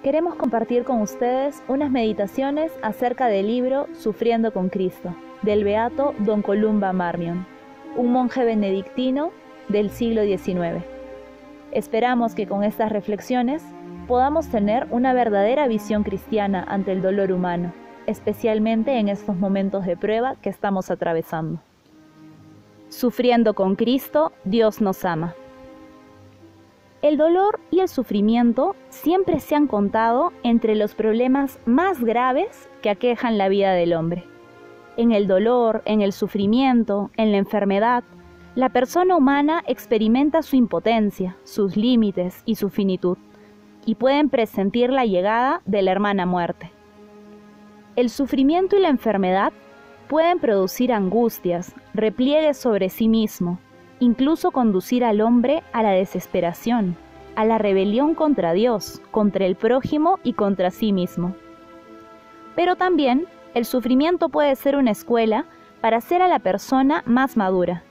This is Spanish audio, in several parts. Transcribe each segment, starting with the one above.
queremos compartir con ustedes unas meditaciones acerca del libro Sufriendo con Cristo, del beato Don Columba Marmion, un monje benedictino del siglo XIX. Esperamos que con estas reflexiones podamos tener una verdadera visión cristiana ante el dolor humano, especialmente en estos momentos de prueba que estamos atravesando. Sufriendo con Cristo, Dios nos ama. El dolor y el sufrimiento siempre se han contado entre los problemas más graves que aquejan la vida del hombre. En el dolor, en el sufrimiento, en la enfermedad, la persona humana experimenta su impotencia, sus límites y su finitud, y pueden presentir la llegada de la hermana muerte. El sufrimiento y la enfermedad pueden producir angustias, repliegues sobre sí mismo, incluso conducir al hombre a la desesperación, a la rebelión contra Dios, contra el prójimo y contra sí mismo. Pero también el sufrimiento puede ser una escuela para hacer a la persona más madura,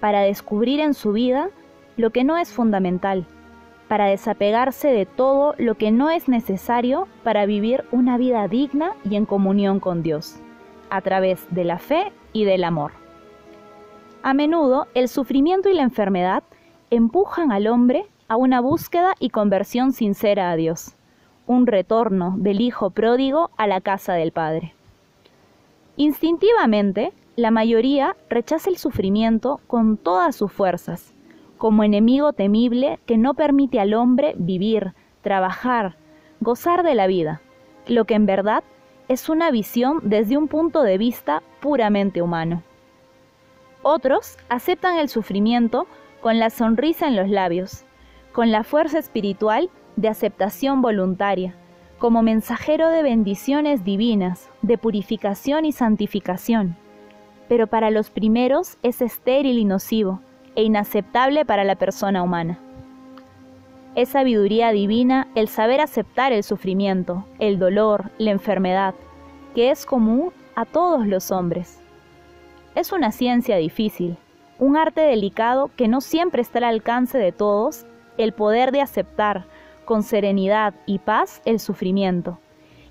para descubrir en su vida lo que no es fundamental, para desapegarse de todo lo que no es necesario para vivir una vida digna y en comunión con Dios, a través de la fe y del amor. A menudo, el sufrimiento y la enfermedad empujan al hombre a una búsqueda y conversión sincera a Dios, un retorno del hijo pródigo a la casa del Padre. Instintivamente, la mayoría rechaza el sufrimiento con todas sus fuerzas, como enemigo temible que no permite al hombre vivir, trabajar, gozar de la vida, lo que en verdad es una visión desde un punto de vista puramente humano. Otros aceptan el sufrimiento con la sonrisa en los labios, con la fuerza espiritual de aceptación voluntaria, como mensajero de bendiciones divinas, de purificación y santificación. Pero para los primeros es estéril y nocivo, e inaceptable para la persona humana. Es sabiduría divina el saber aceptar el sufrimiento, el dolor, la enfermedad, que es común a todos los hombres. Es una ciencia difícil, un arte delicado que no siempre está al alcance de todos, el poder de aceptar con serenidad y paz el sufrimiento,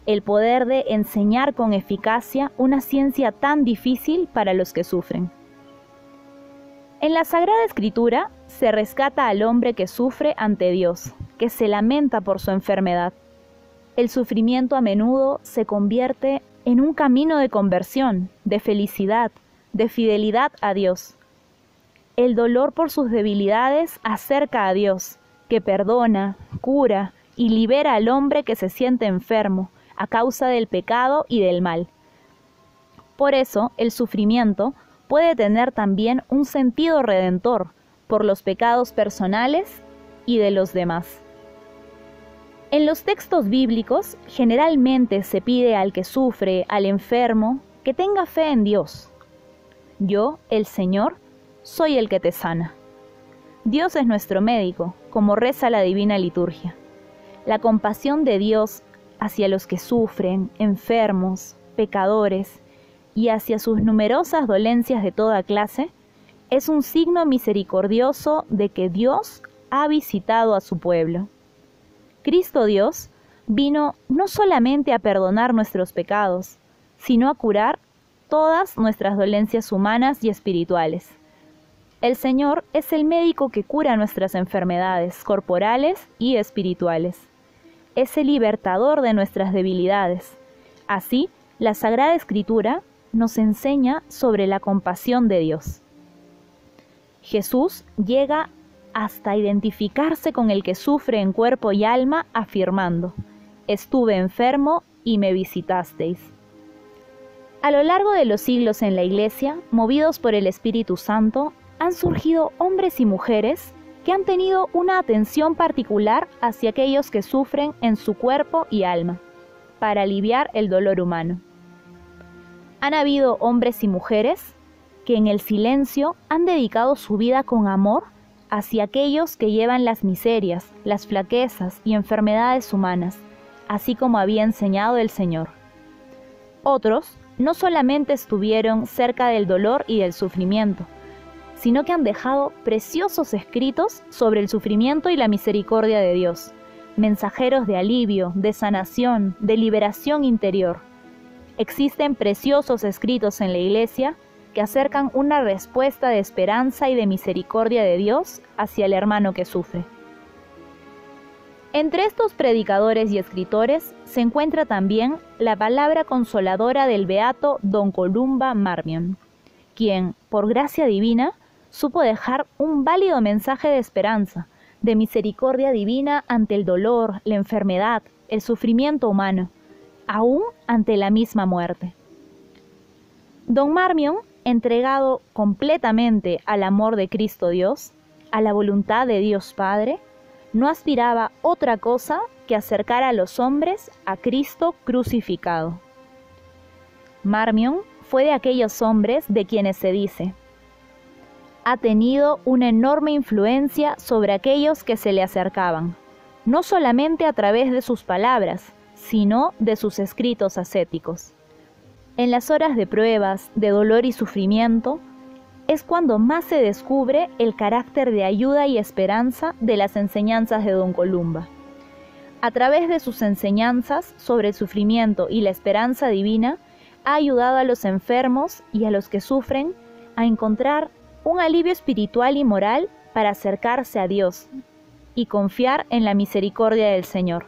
el poder de enseñar con eficacia una ciencia tan difícil para los que sufren. En la Sagrada Escritura se rescata al hombre que sufre ante Dios, que se lamenta por su enfermedad. El sufrimiento a menudo se convierte en un camino de conversión, de felicidad, de fidelidad a Dios. El dolor por sus debilidades acerca a Dios, que perdona, cura y libera al hombre que se siente enfermo a causa del pecado y del mal. Por eso, el sufrimiento puede tener también un sentido redentor por los pecados personales y de los demás. En los textos bíblicos, generalmente se pide al que sufre, al enfermo, que tenga fe en Dios. Yo, el Señor, soy el que te sana. Dios es nuestro médico, como reza la Divina Liturgia. La compasión de Dios hacia los que sufren, enfermos, pecadores, y hacia sus numerosas dolencias de toda clase, es un signo misericordioso de que Dios ha visitado a su pueblo. Cristo Dios vino no solamente a perdonar nuestros pecados, sino a curar todas nuestras dolencias humanas y espirituales. El Señor es el médico que cura nuestras enfermedades corporales y espirituales. Es el libertador de nuestras debilidades. Así, la Sagrada Escritura nos enseña sobre la compasión de Dios. Jesús llega hasta identificarse con el que sufre en cuerpo y alma, afirmando: «Estuve enfermo y me visitasteis». A lo largo de los siglos en la Iglesia, movidos por el Espíritu Santo, han surgido hombres y mujeres que han tenido una atención particular hacia aquellos que sufren en su cuerpo y alma, para aliviar el dolor humano. Han habido hombres y mujeres que en el silencio han dedicado su vida con amor hacia aquellos que llevan las miserias, las flaquezas y enfermedades humanas, así como había enseñado el Señor. Otros no solamente estuvieron cerca del dolor y del sufrimiento, sino que han dejado preciosos escritos sobre el sufrimiento y la misericordia de Dios, mensajeros de alivio, de sanación, de liberación interior. Existen preciosos escritos en la Iglesia que acercan una respuesta de esperanza y de misericordia de Dios hacia el hermano que sufre. Entre estos predicadores y escritores se encuentra también la palabra consoladora del beato Don Columba Marmion, quien, por gracia divina, supo dejar un válido mensaje de esperanza, de misericordia divina ante el dolor, la enfermedad, el sufrimiento humano, aún ante la misma muerte. Don Marmion, entregado completamente al amor de Cristo Dios, a la voluntad de Dios Padre, no aspiraba otra cosa que acercar a los hombres a Cristo crucificado. Marmion fue de aquellos hombres de quienes se dice: ha tenido una enorme influencia sobre aquellos que se le acercaban, no solamente a través de sus palabras, sino de sus escritos ascéticos. En las horas de pruebas, de dolor y sufrimiento, es cuando más se descubre el carácter de ayuda y esperanza de las enseñanzas de Don Columba. A través de sus enseñanzas sobre el sufrimiento y la esperanza divina, ha ayudado a los enfermos y a los que sufren a encontrar un alivio espiritual y moral para acercarse a Dios y confiar en la misericordia del Señor,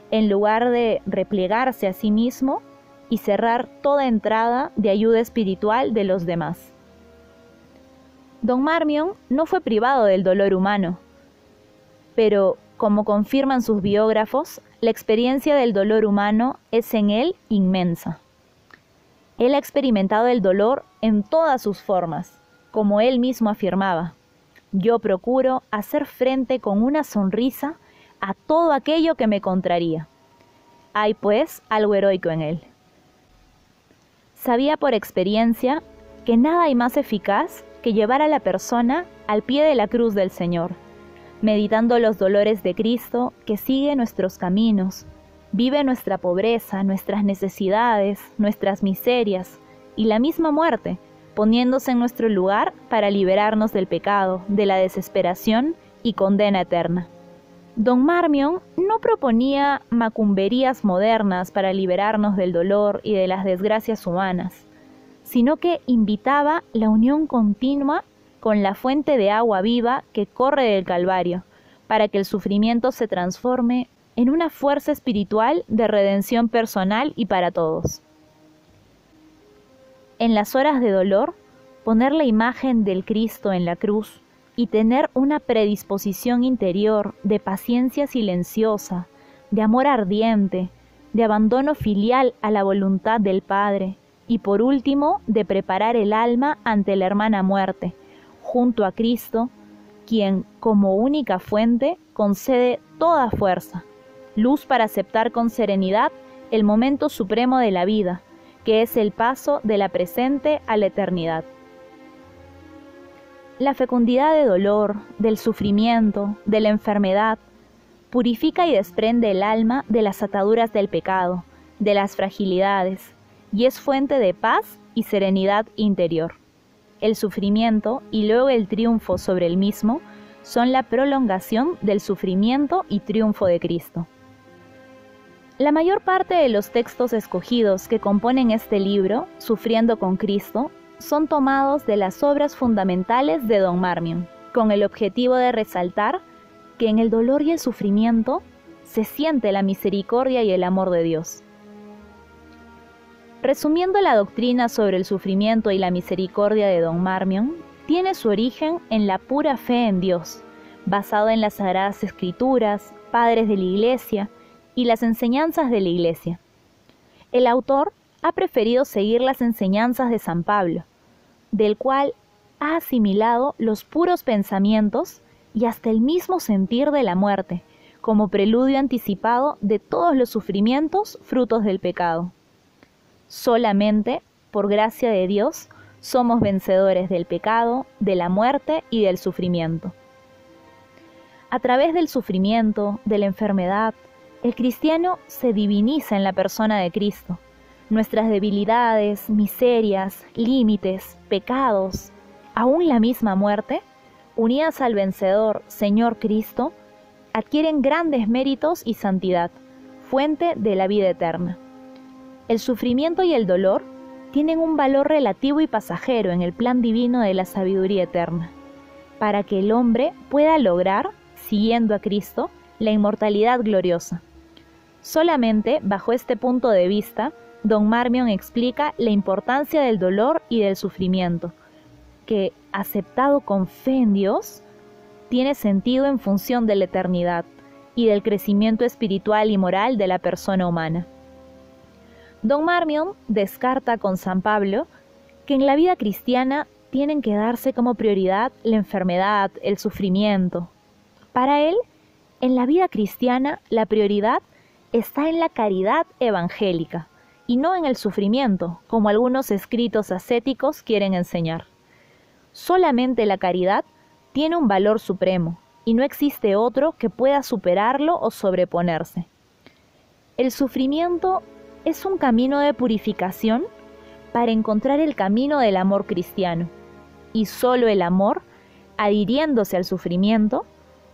en lugar de replegarse a sí mismo y cerrar toda entrada de ayuda espiritual de los demás. Don Marmion no fue privado del dolor humano, pero, como confirman sus biógrafos, la experiencia del dolor humano es en él inmensa. Él ha experimentado el dolor en todas sus formas, como él mismo afirmaba: yo procuro hacer frente con una sonrisa a todo aquello que me contraría. Hay pues algo heroico en él. Sabía por experiencia que nada hay más eficaz que llevar a la persona al pie de la cruz del Señor, meditando los dolores de Cristo que sigue nuestros caminos, vive nuestra pobreza, nuestras necesidades, nuestras miserias y la misma muerte, poniéndose en nuestro lugar para liberarnos del pecado, de la desesperación y condena eterna. Don Marmion no proponía macumberías modernas para liberarnos del dolor y de las desgracias humanas, sino que invitaba la unión continua con la fuente de agua viva que corre del Calvario, para que el sufrimiento se transforme en una fuerza espiritual de redención personal y para todos. En las horas de dolor, poner la imagen del Cristo en la cruz y tener una predisposición interior de paciencia silenciosa, de amor ardiente, de abandono filial a la voluntad del Padre, y por último, de preparar el alma ante la hermana muerte, junto a Cristo, quien, como única fuente, concede toda fuerza, luz para aceptar con serenidad el momento supremo de la vida, que es el paso de la presente a la eternidad. La fecundidad de dolor, del sufrimiento, de la enfermedad, purifica y desprende el alma de las ataduras del pecado, de las fragilidades, y es fuente de paz y serenidad interior. El sufrimiento y luego el triunfo sobre el mismo son la prolongación del sufrimiento y triunfo de Cristo. La mayor parte de los textos escogidos que componen este libro, Sufriendo con Cristo, son tomados de las obras fundamentales de Don Marmion, con el objetivo de resaltar que en el dolor y el sufrimiento se siente la misericordia y el amor de Dios. Resumiendo, la doctrina sobre el sufrimiento y la misericordia de Don Marmion tiene su origen en la pura fe en Dios, basado en las Sagradas Escrituras, padres de la Iglesia y las enseñanzas de la Iglesia. El autor ha preferido seguir las enseñanzas de San Pablo, del cual ha asimilado los puros pensamientos y hasta el mismo sentir de la muerte, como preludio anticipado de todos los sufrimientos frutos del pecado. Solamente, por gracia de Dios, somos vencedores del pecado, de la muerte y del sufrimiento. A través del sufrimiento, de la enfermedad, el cristiano se diviniza en la persona de Cristo. Nuestras debilidades, miserias, límites, pecados, aún la misma muerte, unidas al vencedor Señor Cristo, adquieren grandes méritos y santidad, fuente de la vida eterna. El sufrimiento y el dolor tienen un valor relativo y pasajero en el plan divino de la sabiduría eterna, para que el hombre pueda lograr, siguiendo a Cristo, la inmortalidad gloriosa. Solamente bajo este punto de vista, Don Marmion explica la importancia del dolor y del sufrimiento, que, aceptado con fe en Dios, tiene sentido en función de la eternidad y del crecimiento espiritual y moral de la persona humana. Don Marmion descarta con San Pablo que en la vida cristiana tienen que darse como prioridad la enfermedad, el sufrimiento. Para él, en la vida cristiana la prioridad está en la caridad evangélica y no en el sufrimiento, como algunos escritos ascéticos quieren enseñar. Solamente la caridad tiene un valor supremo y no existe otro que pueda superarlo o sobreponerse. El sufrimiento es un camino de purificación para encontrar el camino del amor cristiano, y solo el amor, adhiriéndose al sufrimiento,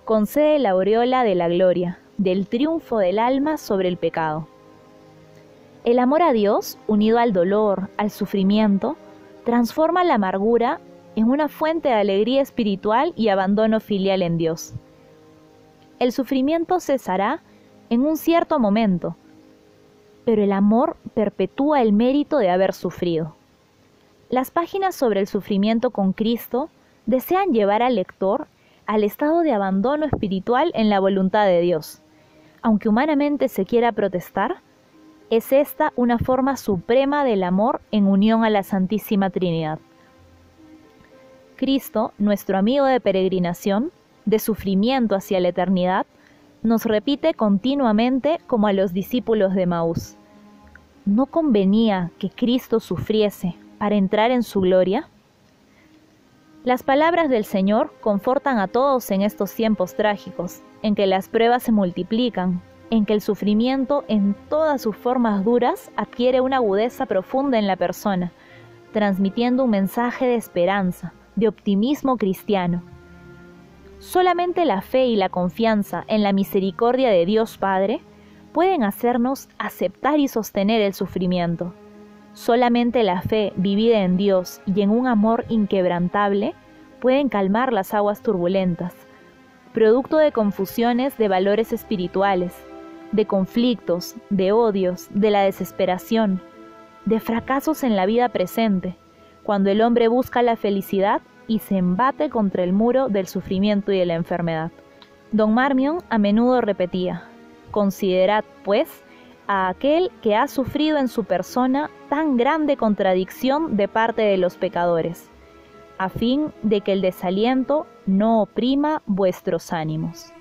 concede la aureola de la gloria, del triunfo del alma sobre el pecado. El amor a Dios, unido al dolor, al sufrimiento, transforma la amargura en una fuente de alegría espiritual y abandono filial en Dios. El sufrimiento cesará en un cierto momento, pero el amor perpetúa el mérito de haber sufrido. Las páginas sobre el sufrimiento con Cristo desean llevar al lector al estado de abandono espiritual en la voluntad de Dios. Aunque humanamente se quiera protestar, es esta una forma suprema del amor en unión a la Santísima Trinidad. Cristo, nuestro amigo de peregrinación, de sufrimiento hacia la eternidad, nos repite continuamente como a los discípulos de Emaús: ¿no convenía que Cristo sufriese para entrar en su gloria? Las palabras del Señor confortan a todos en estos tiempos trágicos, en que las pruebas se multiplican, en que el sufrimiento en todas sus formas duras adquiere una agudeza profunda en la persona, transmitiendo un mensaje de esperanza, de optimismo cristiano. Solamente la fe y la confianza en la misericordia de Dios Padre pueden hacernos aceptar y sostener el sufrimiento. Solamente la fe vivida en Dios y en un amor inquebrantable pueden calmar las aguas turbulentas, producto de confusiones de valores espirituales, de conflictos, de odios, de la desesperación, de fracasos en la vida presente, cuando el hombre busca la felicidad y se embate contra el muro del sufrimiento y de la enfermedad. Don Marmion a menudo repetía: considerad, pues, a aquel que ha sufrido en su persona tan grande contradicción de parte de los pecadores, a fin de que el desaliento no oprima vuestros ánimos.